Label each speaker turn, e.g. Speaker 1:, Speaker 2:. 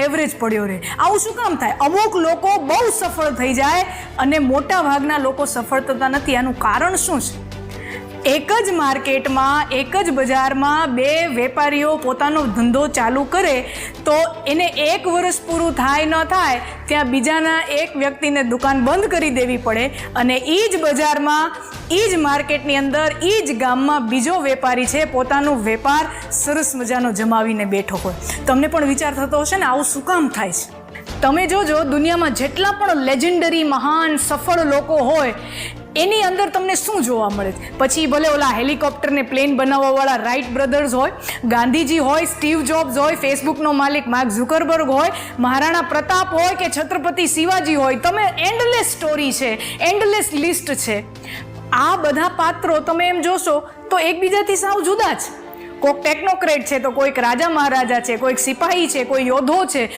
Speaker 1: Average પડ્યો રહે. આવું શું કામ થાય? અમુક લોકો બહુ સફળ થઈ જાય અને મોટા ભાગના લોકો સફળ થતા નથી. આનું કારણ શું છે? એક જ માર્કેટમાં, એક જ બજારમાં બે વેપારીઓ પોતાનો ધંધો ચાલુ કરે તો એને 1 વર્ષ પૂરું થાય ન થાય ત્યાં બીજાના એક વ્યક્તિને દુકાન બંધ કરી દેવી પડે અને એ જ બજારમાં, એ જ માર્કેટની અંદર, એ જ ગામમાં બીજો વેપારી છે પોતાનો વેપાર સરસ મજાનો જમાવીને બેઠો હોય. તમને પણ વિચાર થતો હશે ને આવું શું કામ થાય છે? તમે જોજો, દુનિયામાં જેટલા પણ લેજેન્ડરી મહાન સફળ લોકો હોય એની અંદર તમને શું જોવા મળે છે? પછી ભલે ઓલા હેલિકોપ્ટરને પ્લેન બનાવવાવાળા રાઇટ બ્રધર્સ હોય, ગાંધીજી હોય, સ્ટીવ જોબ્સ હોય, ફેસબુકનો માલિક માર્ક ઝુકરબર્ગ હોય, મહારાણા પ્રતાપ હોય કે છત્રપતિ શિવાજી હોય, તમે એન્ડલેસ સ્ટોરી છે, એન્ડલેસ લિસ્ટ છે. આ બધા પાત્રો તમે એમ જોશો તો એકબીજાથી સાવ જુદા છે. કોઈક ટેકનોક્રેટ છે તો કોઈક રાજા મહારાજા છે, કોઈક સિપાહી છે, કોઈ યોદ્ધો છે.